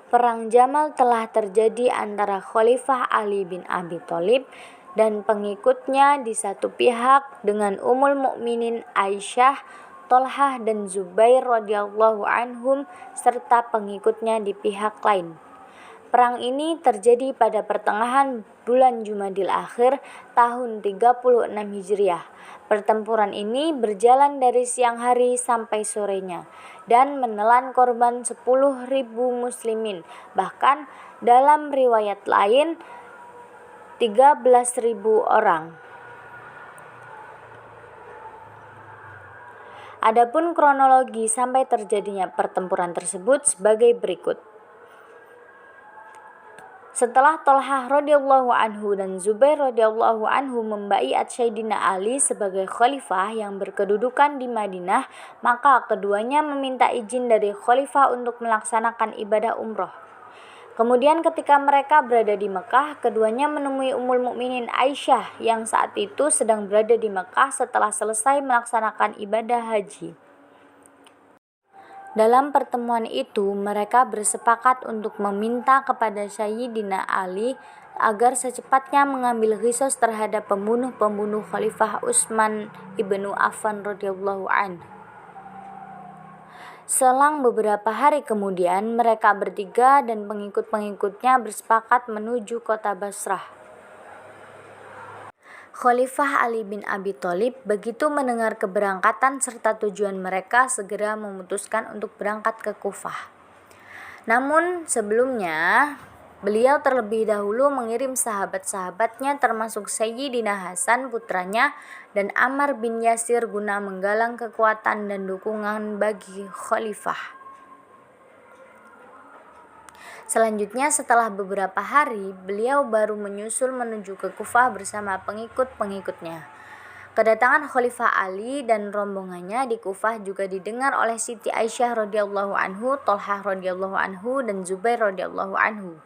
Perang Jamal telah terjadi antara Khalifah Ali bin Abi Thalib dan pengikutnya di satu pihak dengan Ummul Mukminin Aisyah, Thalhah dan Zubair radhiyallahu anhum serta pengikutnya di pihak lain. Perang ini terjadi pada pertengahan bulan Jumadil Akhir tahun 36 Hijriah. Pertempuran ini berjalan dari siang hari sampai sorenya dan menelan korban 10.000 muslimin. Bahkan dalam riwayat lain 13.000 orang. Adapun kronologi sampai terjadinya pertempuran tersebut sebagai berikut. Setelah Thalhah radhiyallahu anhu dan Zubair radhiyallahu anhu membaiat Sayyidina Ali sebagai khalifah yang berkedudukan di Madinah, maka keduanya meminta izin dari khalifah untuk melaksanakan ibadah umroh. Kemudian ketika mereka berada di Mekah, keduanya menemui Ummul Mukminin Aisyah yang saat itu sedang berada di Mekah setelah selesai melaksanakan ibadah haji. Dalam pertemuan itu, mereka bersepakat untuk meminta kepada Sayyidina Ali agar secepatnya mengambil qisas terhadap pembunuh-pembunuh Khalifah Utsman ibnu Affan radhiyallahu anhu. Selang beberapa hari kemudian, mereka bertiga dan pengikut-pengikutnya bersepakat menuju kota Basrah. Khalifah Ali bin Abi Thalib begitu mendengar keberangkatan serta tujuan mereka segera memutuskan untuk berangkat ke Kufah. Namun sebelumnya, beliau terlebih dahulu mengirim sahabat-sahabatnya termasuk Sayyidina Hasan putranya dan Ammar bin Yasir guna menggalang kekuatan dan dukungan bagi khalifah. Selanjutnya setelah beberapa hari, beliau baru menyusul menuju ke Kufah bersama pengikut-pengikutnya. Kedatangan Khalifah Ali dan rombongannya di Kufah juga didengar oleh Siti Aisyah radhiyallahu anhu, Thalhah radhiyallahu anhu dan Zubair radhiyallahu anhu.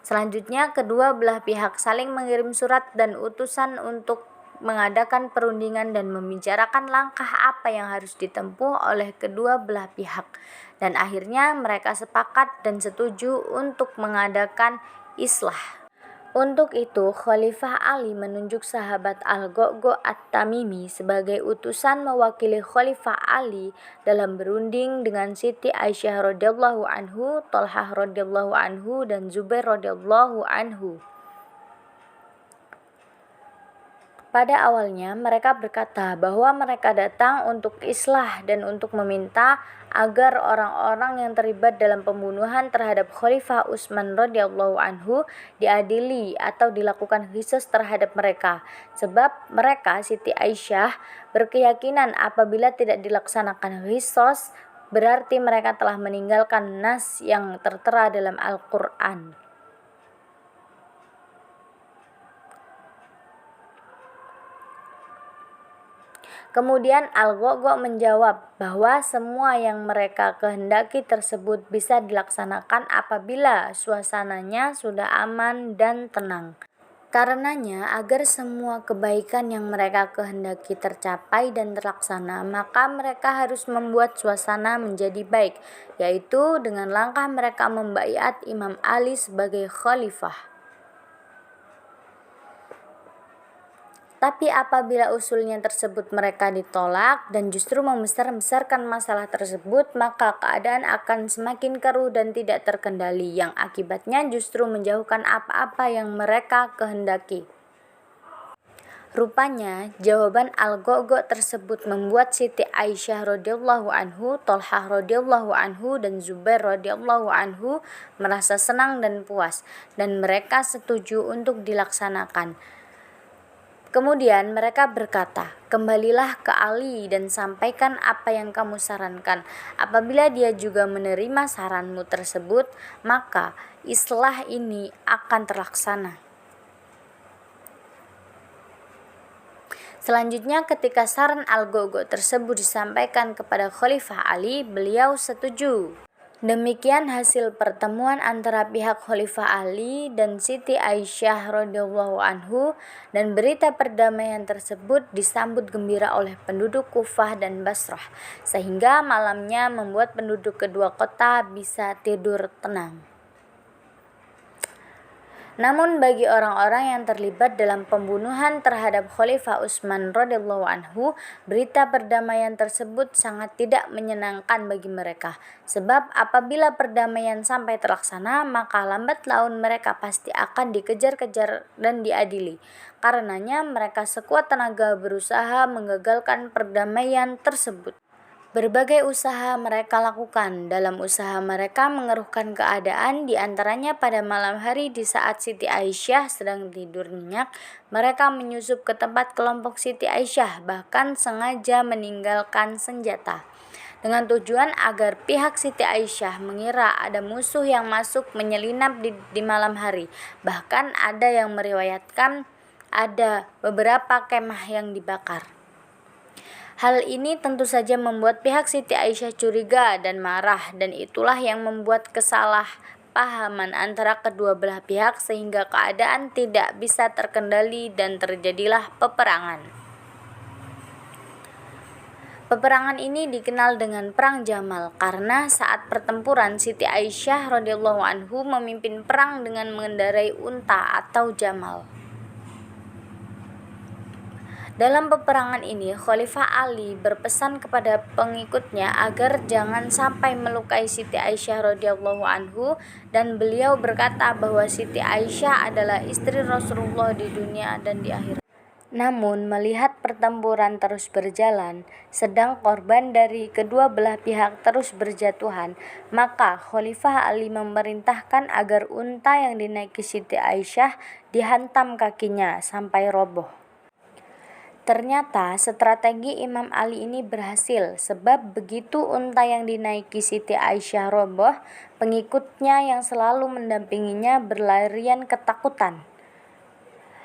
Selanjutnya kedua belah pihak saling mengirim surat dan utusan untuk mengadakan perundingan dan membicarakan langkah apa yang harus ditempuh oleh kedua belah pihak. Dan akhirnya mereka sepakat dan setuju untuk mengadakan islah. Untuk itu, Khalifah Ali menunjuk sahabat Al-Go'go At-Tamimi sebagai utusan mewakili Khalifah Ali dalam berunding dengan Siti Aisyah radhiyallahu anhu, Thalhah radhiyallahu anhu dan Zubair radhiyallahu anhu. Pada awalnya mereka berkata bahwa mereka datang untuk islah dan untuk meminta agar orang-orang yang terlibat dalam pembunuhan terhadap Khalifah Utsman radhiyallahu anhu diadili atau dilakukan qisas terhadap mereka. Sebab mereka, Siti Aisyah, berkeyakinan apabila tidak dilaksanakan qisas berarti mereka telah meninggalkan nas yang tertera dalam Al-Qur'an. Kemudian Al-Go'go menjawab bahwa semua yang mereka kehendaki tersebut bisa dilaksanakan apabila suasananya sudah aman dan tenang. Karenanya, agar semua kebaikan yang mereka kehendaki tercapai dan terlaksana, maka mereka harus membuat suasana menjadi baik, yaitu dengan langkah mereka membaiat Imam Ali sebagai khalifah. Tapi apabila usulnya tersebut mereka ditolak dan justru membesar-besarkan masalah tersebut, maka keadaan akan semakin keruh dan tidak terkendali, yang akibatnya justru menjauhkan apa-apa yang mereka kehendaki. Rupanya, jawaban Al-Go'go tersebut membuat Siti Aisyah radhiyallahu anhu, Thalhah radhiyallahu anhu dan Zubair radhiyallahu anhu merasa senang dan puas, dan mereka setuju untuk dilaksanakan. Kemudian mereka berkata, "Kembalilah ke Ali dan sampaikan apa yang kamu sarankan. Apabila dia juga menerima saranmu tersebut, maka islah ini akan terlaksana." Selanjutnya ketika saran Al-Go'go tersebut disampaikan kepada Khalifah Ali, beliau setuju. Demikian hasil pertemuan antara pihak Khalifah Ali dan Siti Aisyah radhiyallahu anhu, dan berita perdamaian tersebut disambut gembira oleh penduduk Kufah dan Basrah, sehingga malamnya membuat penduduk kedua kota bisa tidur tenang. Namun bagi orang-orang yang terlibat dalam pembunuhan terhadap Khalifah Utsman radhiyallahu anhu, berita perdamaian tersebut sangat tidak menyenangkan bagi mereka. Sebab apabila perdamaian sampai terlaksana, maka lambat laun mereka pasti akan dikejar-kejar dan diadili. Karenanya mereka sekuat tenaga berusaha menggagalkan perdamaian tersebut. Berbagai usaha mereka lakukan. Dalam usaha mereka mengeruhkan keadaan, di antaranya pada malam hari di saat Siti Aisyah sedang tidur nyenyak, mereka menyusup ke tempat kelompok Siti Aisyah, bahkan sengaja meninggalkan senjata. Dengan tujuan agar pihak Siti Aisyah mengira ada musuh yang masuk menyelinap di malam hari. Bahkan ada yang meriwayatkan ada beberapa kemah yang dibakar. Hal ini tentu saja membuat pihak Siti Aisyah curiga dan marah, dan itulah yang membuat kesalahpahaman antara kedua belah pihak sehingga keadaan tidak bisa terkendali dan terjadilah peperangan. Peperangan ini dikenal dengan Perang Jamal karena saat pertempuran Siti Aisyah radhiyallahu anhu memimpin perang dengan mengendarai unta atau jamal. Dalam peperangan ini, Khalifah Ali berpesan kepada pengikutnya agar jangan sampai melukai Siti Aisyah radhiyallahu anhu, dan beliau berkata bahwa Siti Aisyah adalah istri Rasulullah di dunia dan di akhirat. Namun melihat pertempuran terus berjalan, sedang korban dari kedua belah pihak terus berjatuhan, maka Khalifah Ali memerintahkan agar unta yang dinaiki Siti Aisyah dihantam kakinya sampai roboh. Ternyata strategi Imam Ali ini berhasil, sebab begitu unta yang dinaiki Siti Aisyah roboh, pengikutnya yang selalu mendampinginya berlarian ketakutan.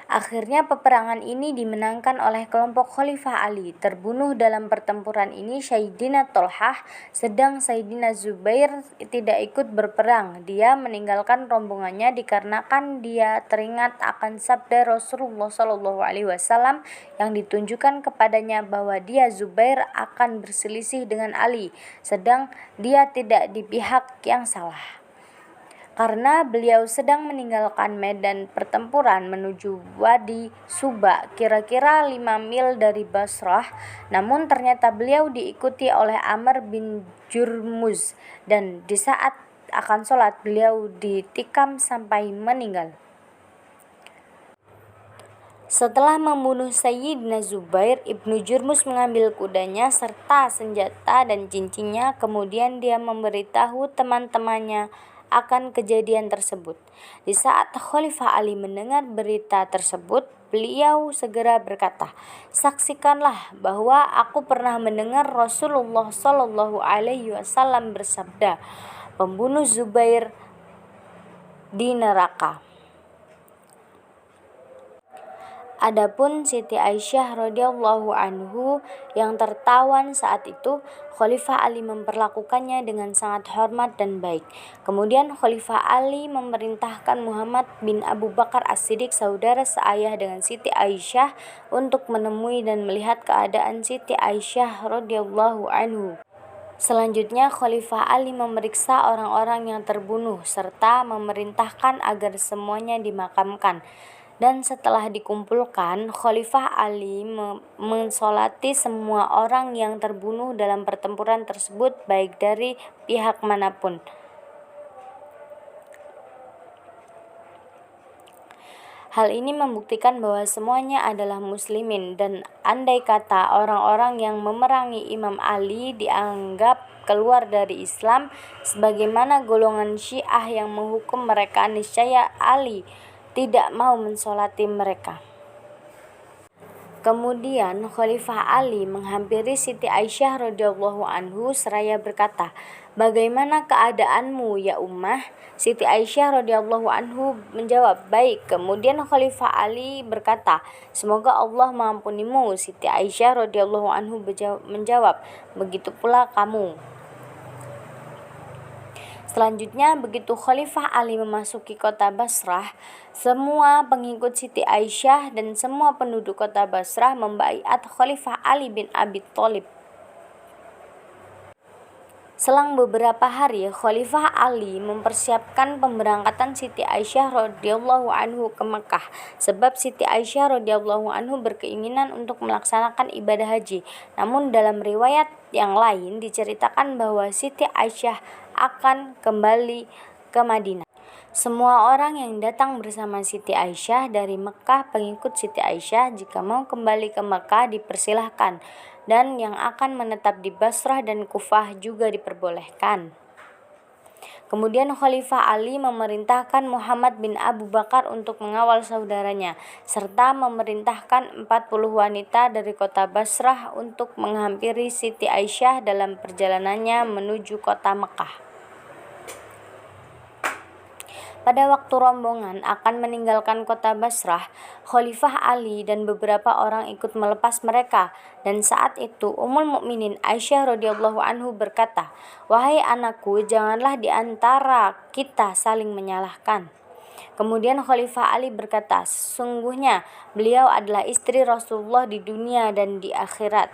Akhirnya peperangan ini dimenangkan oleh kelompok Khalifah Ali. Terbunuh dalam pertempuran ini Sayyidina Tolhah, sedang Sayyidina Zubair tidak ikut berperang. Dia meninggalkan rombongannya dikarenakan dia teringat akan sabda Rasulullah SAW yang ditunjukkan kepadanya bahwa dia Zubair akan berselisih dengan Ali, sedang dia tidak di pihak yang salah. Karena beliau sedang meninggalkan medan pertempuran menuju Wadi Suba, kira-kira 5 mil dari Basrah, namun ternyata beliau diikuti oleh Amr bin Jurmuz, dan di saat akan sholat beliau ditikam sampai meninggal. Setelah membunuh Sayyidina Zubair, Ibnu Jurmuz mengambil kudanya serta senjata dan cincinnya, kemudian dia memberitahu teman-temannya akan kejadian tersebut. Di saat Khalifah Ali mendengar berita tersebut, beliau segera berkata, "Saksikanlah bahwa aku pernah mendengar Rasulullah SAW bersabda, pembunuh Zubair di neraka." Adapun Siti Aisyah radhiyallahu anhu yang tertawan saat itu, Khalifah Ali memperlakukannya dengan sangat hormat dan baik. Kemudian Khalifah Ali memerintahkan Muhammad bin Abu Bakar As-Siddiq, saudara seayah dengan Siti Aisyah, untuk menemui dan melihat keadaan Siti Aisyah radhiyallahu anhu. Selanjutnya Khalifah Ali memeriksa orang-orang yang terbunuh serta memerintahkan agar semuanya dimakamkan. Dan setelah dikumpulkan, Khalifah Ali mensolati semua orang yang terbunuh dalam pertempuran tersebut, baik dari pihak manapun. Hal ini membuktikan bahwa semuanya adalah muslimin, dan andai kata orang-orang yang memerangi Imam Ali dianggap keluar dari Islam, sebagaimana golongan Syiah yang menghukum mereka, niscaya Ali tidak mau mensolati mereka. Kemudian Khalifah Ali menghampiri Siti Aisyah radhiyallahu anhu seraya berkata, "Bagaimana keadaanmu ya Ummah?" Siti Aisyah radhiyallahu anhu menjawab, "Baik." Kemudian Khalifah Ali berkata, "Semoga Allah mengampunimu." Siti Aisyah radhiyallahu anhu menjawab, "Begitu pula kamu." Selanjutnya, begitu Khalifah Ali memasuki kota Basrah, semua pengikut Siti Aisyah dan semua penduduk kota Basrah membaiat Khalifah Ali bin Abi Thalib. Selang beberapa hari, Khalifah Ali mempersiapkan pemberangkatan Siti Aisyah radhiyallahu anhu ke Mekah, sebab Siti Aisyah radhiyallahu anhu berkeinginan untuk melaksanakan ibadah haji. Namun dalam riwayat yang lain diceritakan bahwa Siti Aisyah akan kembali ke Madinah. Semua orang yang datang bersama Siti Aisyah dari Mekah, pengikut Siti Aisyah, jika mau kembali ke Mekah dipersilahkan, dan yang akan menetap di Basrah dan Kufah juga diperbolehkan. Kemudian Khalifah Ali memerintahkan Muhammad bin Abu Bakar untuk mengawal saudaranya, serta memerintahkan 40 wanita dari kota Basrah untuk menghampiri Siti Aisyah dalam perjalanannya menuju kota Mekah. Pada waktu rombongan akan meninggalkan kota Basrah, Khalifah Ali dan beberapa orang ikut melepas mereka, dan saat itu Ummul Mukminin Aisyah radhiyallahu anhu berkata, "Wahai anakku, janganlah di antara kita saling menyalahkan." Kemudian Khalifah Ali berkata, "Sesungguhnya beliau adalah istri Rasulullah di dunia dan di akhirat."